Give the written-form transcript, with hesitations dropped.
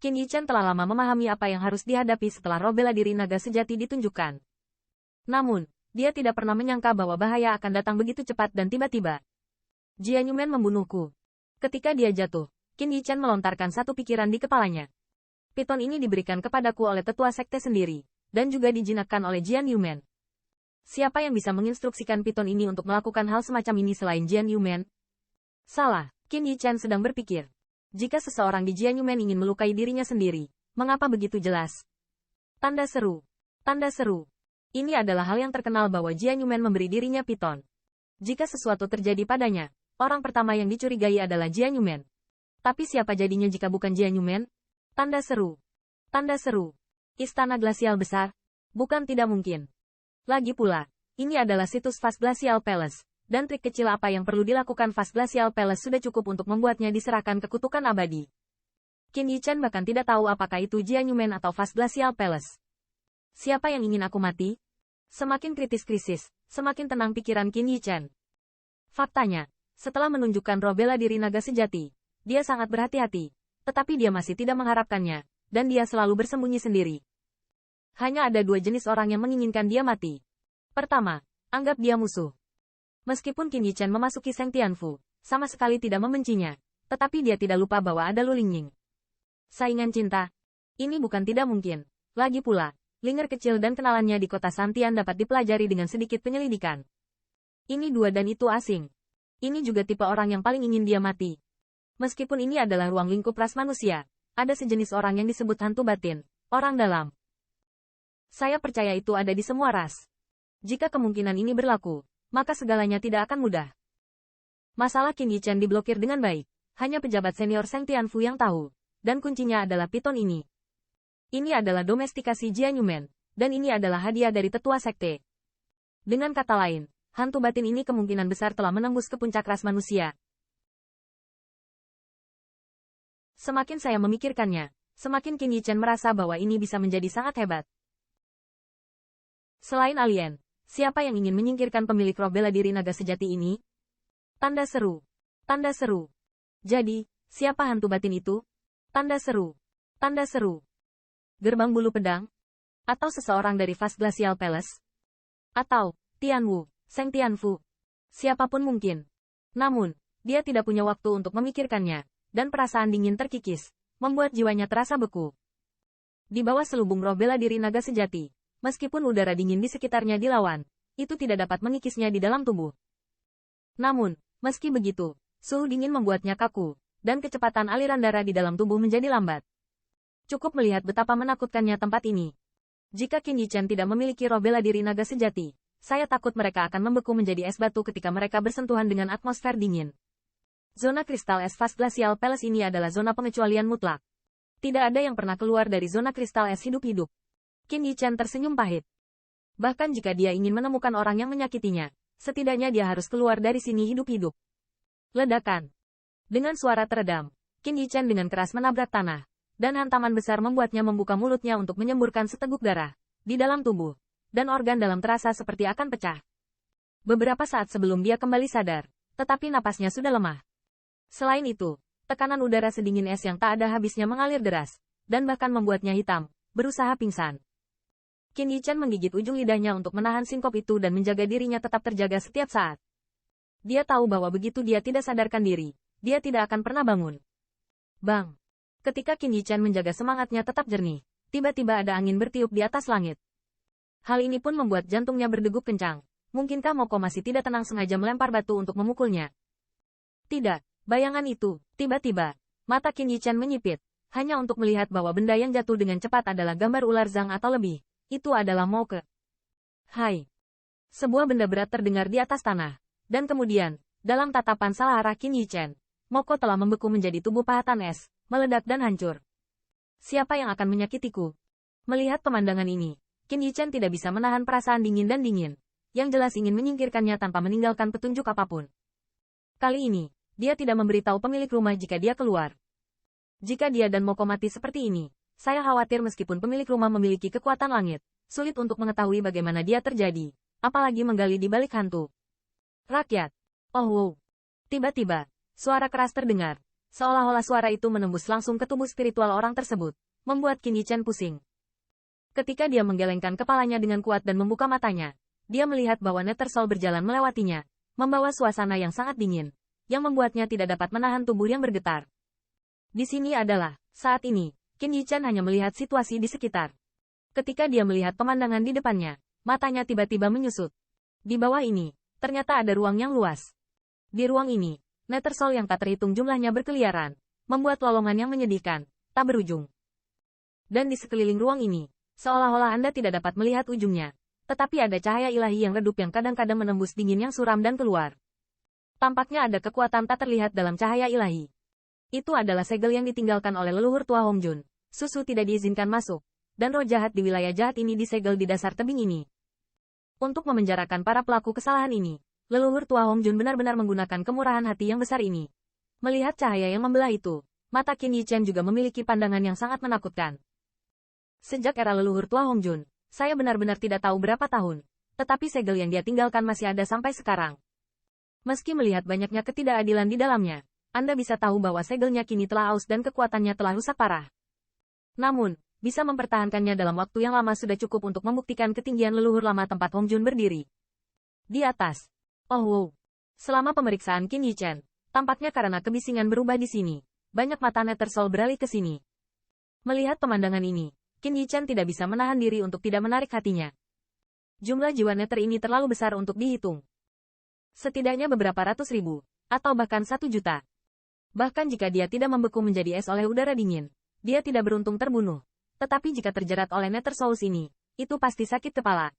Qin Yichen telah lama memahami apa yang harus dihadapi setelah roh bela diri naga sejati ditunjukkan. Namun, dia tidak pernah menyangka bahwa bahaya akan datang begitu cepat dan tiba-tiba. Jian Yumen membunuhku. Ketika dia jatuh, Qin Yichen melontarkan satu pikiran di kepalanya. Piton ini diberikan kepadaku oleh tetua sekte sendiri, dan juga dijinakkan oleh Jian Yumen. Siapa yang bisa menginstruksikan piton ini untuk melakukan hal semacam ini selain Jian Yumen? Salah, Qin Yichen sedang berpikir. Jika seseorang di Jian Yumen ingin melukai dirinya sendiri, mengapa begitu jelas? Tanda seru. Tanda seru. Ini adalah hal yang terkenal bahwa Jian Yumen memberi dirinya piton. Jika sesuatu terjadi padanya, orang pertama yang dicurigai adalah Jian Yumen. Tapi siapa jadinya jika bukan Jian Yumen? Tanda seru. Tanda seru. Istana glasial besar? Bukan tidak mungkin. Lagi pula, ini adalah situs Fast Glacial Palace, dan trik kecil apa yang perlu dilakukan Fast Glacial Palace sudah cukup untuk membuatnya diserahkan ke kutukan abadi. Qin Yichen bahkan tidak tahu apakah itu Jian Yumen atau Fast Glacial Palace. Siapa yang ingin aku mati? Semakin krisis, semakin tenang pikiran Qin Yichen. Faktanya, setelah menunjukkan roh bela diri naga sejati, dia sangat berhati-hati, tetapi dia masih tidak mengharapkannya, dan dia selalu bersembunyi sendiri. Hanya ada dua jenis orang yang menginginkan dia mati. Pertama, anggap dia musuh. Meskipun Qin Yichen memasuki Seng Tianfu, sama sekali tidak membencinya, tetapi dia tidak lupa bahwa ada Lu Lingying. Saingan cinta? Ini bukan tidak mungkin. Lagi pula, Linger kecil dan kenalannya di kota Santian dapat dipelajari dengan sedikit penyelidikan. Ini dua dan itu asing. Ini juga tipe orang yang paling ingin dia mati. Meskipun ini adalah ruang lingkup ras manusia, ada sejenis orang yang disebut hantu batin, orang dalam. Saya percaya itu ada di semua ras. Jika kemungkinan ini berlaku, maka segalanya tidak akan mudah. Masalah Qin Yichen diblokir dengan baik, hanya pejabat senior Seng Tianfu yang tahu, dan kuncinya adalah piton ini. Ini adalah domestikasi Jian Yumen, dan ini adalah hadiah dari tetua sekte. Dengan kata lain, hantu batin ini kemungkinan besar telah menembus ke puncak ras manusia. Semakin saya memikirkannya, semakin Qin Yichen merasa bahwa ini bisa menjadi sangat hebat. Selain alien, siapa yang ingin menyingkirkan pemilik roh bela diri naga sejati ini? Tanda seru. Tanda seru. Jadi, siapa hantu batin itu? Tanda seru. Tanda seru. Gerbang bulu pedang? Atau seseorang dari Fast Glacial Palace? Atau, Tianwu, Seng Tianfu? Siapapun mungkin. Namun, dia tidak punya waktu untuk memikirkannya, dan perasaan dingin terkikis, membuat jiwanya terasa beku. Di bawah selubung roh bela diri naga sejati, meskipun udara dingin di sekitarnya dilawan, itu tidak dapat mengikisnya di dalam tubuh. Namun, meski begitu, suhu dingin membuatnya kaku, dan kecepatan aliran darah di dalam tubuh menjadi lambat. Cukup melihat betapa menakutkannya tempat ini. Jika Qin Yichen tidak memiliki roh bela diri naga sejati, saya takut mereka akan membeku menjadi es batu ketika mereka bersentuhan dengan atmosfer dingin. Zona kristal es Fast Glacial Palace ini adalah zona pengecualian mutlak. Tidak ada yang pernah keluar dari zona kristal es hidup-hidup. Qin Yichen tersenyum pahit. Bahkan jika dia ingin menemukan orang yang menyakitinya, setidaknya dia harus keluar dari sini hidup-hidup. Ledakan. Dengan suara teredam, Qin Yichen dengan keras menabrak tanah, dan hantaman besar membuatnya membuka mulutnya untuk menyemburkan seteguk darah di dalam tubuh, dan organ dalam terasa seperti akan pecah. Beberapa saat sebelum dia kembali sadar, tetapi napasnya sudah lemah. Selain itu, tekanan udara sedingin es yang tak ada habisnya mengalir deras, dan bahkan membuatnya hitam, berusaha pingsan. Qin Yichen menggigit ujung lidahnya untuk menahan sinkop itu dan menjaga dirinya tetap terjaga setiap saat. Dia tahu bahwa begitu dia tidak sadarkan diri, dia tidak akan pernah bangun. Bang! Ketika Qin Yichen menjaga semangatnya tetap jernih, tiba-tiba ada angin bertiup di atas langit. Hal ini pun membuat jantungnya berdegup kencang. Mungkinkah Moko masih tidak tenang sengaja melempar batu untuk memukulnya? Tidak, bayangan itu, tiba-tiba, mata Qin Yichen menyipit, hanya untuk melihat bahwa benda yang jatuh dengan cepat adalah gambar ular Zhang atau lebih. Itu adalah Moko. Hai! Sebuah benda berat terdengar di atas tanah, dan kemudian, dalam tatapan salah arah Qin Yichen, Moko telah membeku menjadi tubuh pahatan es, meledak dan hancur. Siapa yang akan menyakitiku? Melihat pemandangan ini, Qin Yichen tidak bisa menahan perasaan dingin dan dingin, yang jelas ingin menyingkirkannya tanpa meninggalkan petunjuk apapun. Kali ini, dia tidak memberitahu pemilik rumah jika dia keluar. Jika dia dan Moko mati seperti ini, saya khawatir meskipun pemilik rumah memiliki kekuatan langit, sulit untuk mengetahui bagaimana dia terjadi, apalagi menggali di balik hantu. Rakyat! Oh wow! Tiba-tiba, suara keras terdengar. Seolah-olah suara itu menembus langsung ke tubuh spiritual orang tersebut, membuat Qin Yichen pusing. Ketika dia menggelengkan kepalanya dengan kuat dan membuka matanya, dia melihat bahwa Nether Soul berjalan melewatinya, membawa suasana yang sangat dingin, yang membuatnya tidak dapat menahan tubuh yang bergetar. Di sini adalah, saat ini, Qin Yichen hanya melihat situasi di sekitar. Ketika dia melihat pemandangan di depannya, matanya tiba-tiba menyusut. Di bawah ini, ternyata ada ruang yang luas. Di ruang ini, Nether Soul yang tak terhitung jumlahnya berkeliaran, membuat lolongan yang menyedihkan, tak berujung. Dan di sekeliling ruang ini, seolah-olah Anda tidak dapat melihat ujungnya, tetapi ada cahaya ilahi yang redup yang kadang-kadang menembus dingin yang suram dan keluar. Tampaknya ada kekuatan tak terlihat dalam cahaya ilahi. Itu adalah segel yang ditinggalkan oleh leluhur tua Hong Jun. Susu tidak diizinkan masuk, dan roh jahat di wilayah jahat ini disegel di dasar tebing ini. Untuk memenjarakan para pelaku kesalahan ini, leluhur tua Hong Jun benar-benar menggunakan kemurahan hati yang besar ini. Melihat cahaya yang membelah itu, mata Qin Yichen juga memiliki pandangan yang sangat menakutkan. Sejak era leluhur tua Hong Jun, saya benar-benar tidak tahu berapa tahun, tetapi segel yang dia tinggalkan masih ada sampai sekarang. Meski melihat banyaknya ketidakadilan di dalamnya, Anda bisa tahu bahwa segelnya kini telah aus dan kekuatannya telah rusak parah. Namun, bisa mempertahankannya dalam waktu yang lama sudah cukup untuk membuktikan ketinggian leluhur lama tempat Hong Jun berdiri. Di atas. Oh wow. Selama pemeriksaan Qin Yichen, tampaknya karena kebisingan berubah di sini, banyak mata Nether Soul beralih ke sini. Melihat pemandangan ini, Qin Yichen tidak bisa menahan diri untuk tidak menarik hatinya. Jumlah jiwa Nether ini terlalu besar untuk dihitung. Setidaknya beberapa ratus ribu, atau bahkan 1 juta. Bahkan jika dia tidak membeku menjadi es oleh udara dingin, dia tidak beruntung terbunuh. Tetapi jika terjerat oleh Nether Souls ini, itu pasti sakit kepala.